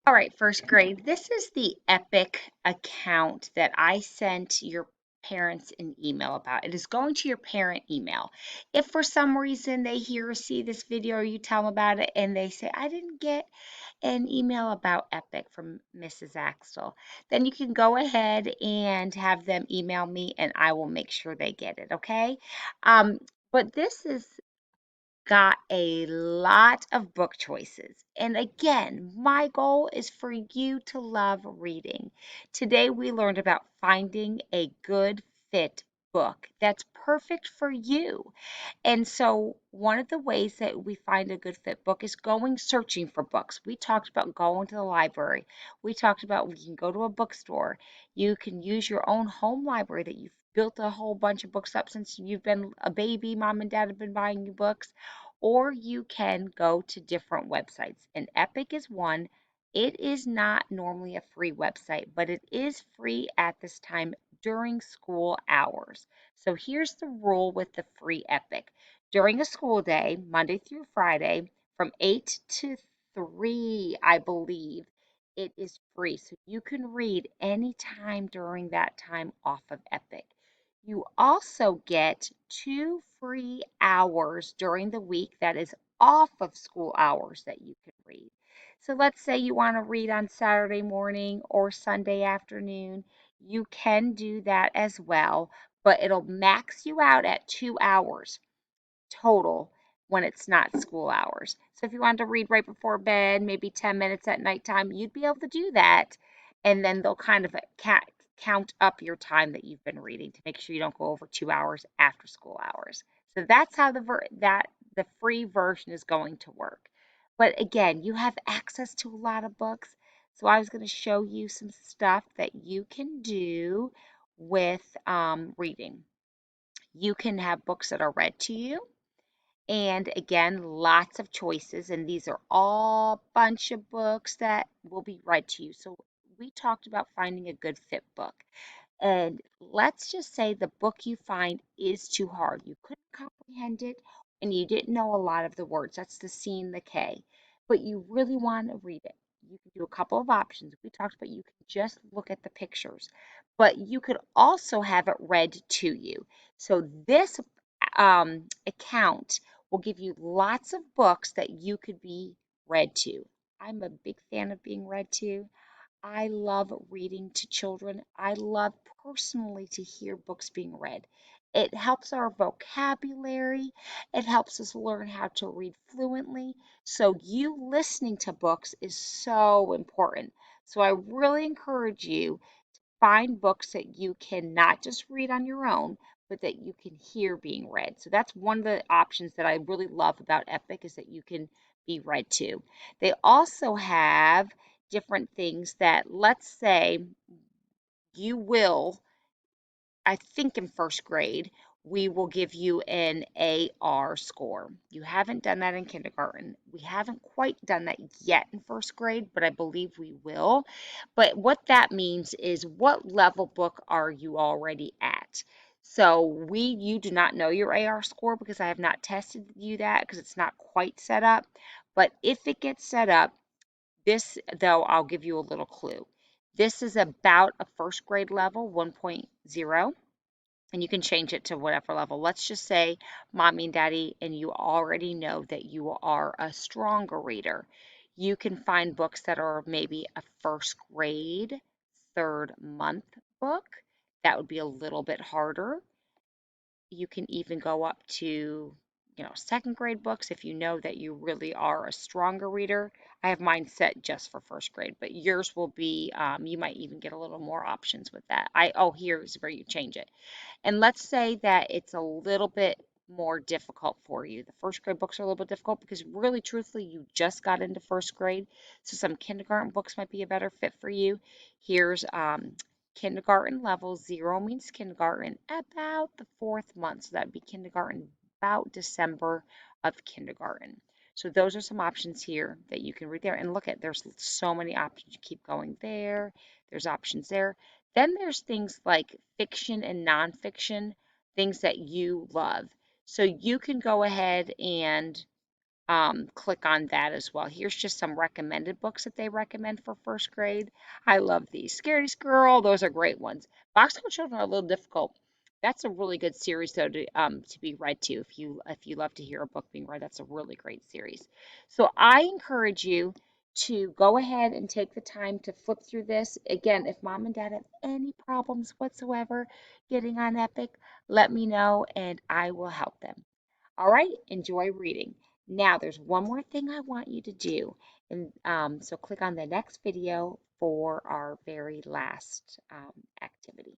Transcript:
All right, first grade. This is the Epic account that I sent your parents an email about. It is going to your parent email. If for some reason they hear or see this video or you tell them about it and they say, I didn't get an email about Epic from Mrs. Axel, then you can go ahead and have them email me and I will make sure they get it, okay? Um, but this is got a lot of book choices. And again, my goal is for you to love reading. Today we learned about finding a good fit book that's perfect for you. And so, one of the ways that we find a good fit book is going searching for books. We talked about going to the library. We talked about we can go to a bookstore. You can use your own home library that you've built a whole bunch of books up since you've been a baby. Mom and dad have been buying you books. Or you can go to different websites. And Epic is one. It is not normally a free website, but it is free at this time during school hours. So here's the rule with the free Epic. During a school day, Monday through Friday, from 8 to 3, I believe, it is free. So you can read anytime during that time off of Epic. You also get 2 free hours during the week that is off of school hours that you can read. So let's say you want to read on Saturday morning or Sunday afternoon. You can do that as well, but it'll max you out at 2 hours total when it's not school hours. So if you wanted to read right before bed, maybe 10 minutes at nighttime, you'd be able to do that. And then they'll kind of count up your time that you've been reading to make sure you don't go over 2 hours after school hours. So that's how the free version is going to work. But again, you have access to a lot of books. So I was going to show you some stuff that you can do with reading. You can have books that are read to you. And again, lots of choices. And these are all bunch of books that will be read to you. So we talked about finding a good fit book. And let's just say the book you find is too hard. You couldn't comprehend it and you didn't know a lot of the words. That's the C and the K. But you really want to read it. You can do a couple of options. We talked about you can just look at the pictures, but you could also have it read to you. So this account will give you lots of books that you could be read to. I'm a big fan of being read to. I love reading to children. I love personally to hear books being read. It helps our vocabulary. It helps us learn how to read fluently. So, you listening to books is so important. So, I really encourage you to find books that you can not just read on your own, but that you can hear being read. So, that's one of the options that I really love about Epic is that you can be read to. They also have different things that, let's say, you will, I think in first grade, we will give you an AR score. You haven't done that in kindergarten. We haven't quite done that yet in first grade, but I believe we will. But what that means is what level book are you already at? So you do not know your AR score because I have not tested you that because it's not quite set up. But if it gets set up, this, though, I'll give you a little clue. This is about a first grade level, 1.0, and you can change it to whatever level. Let's just say mommy and daddy, and you already know that you are a stronger reader. You can find books that are maybe a first grade, third month book. That would be a little bit harder. You can even go up to, second grade books if you know that you really are a stronger reader. I have mine set just for first grade, but yours will be, you might even get a little more options with that. Here's where you change it. And let's say that it's a little bit more difficult for you. The first grade books are a little bit difficult because really, truthfully, you just got into first grade. So some kindergarten books might be a better fit for you. Here's kindergarten level. 0 means kindergarten about the 4th month. So that would be kindergarten about December of kindergarten. So those are some options here that you can read there. And look at, there's so many options. You keep going there. There's options there. Then there's things like fiction and nonfiction, things that you love. So you can go ahead and click on that as well. Here's just some recommended books that they recommend for first grade. I love these. Scaredy Squirrel, those are great ones. Foxhole Children are a little difficult. That's a really good series though to be read too. If you love to hear a book being read, that's a really great series. So I encourage you to go ahead and take the time to flip through this. Again, if mom and dad have any problems whatsoever getting on Epic, let me know and I will help them. All right, enjoy reading. Now, there's one more thing I want you to do. And so click on the next video for our very last activity.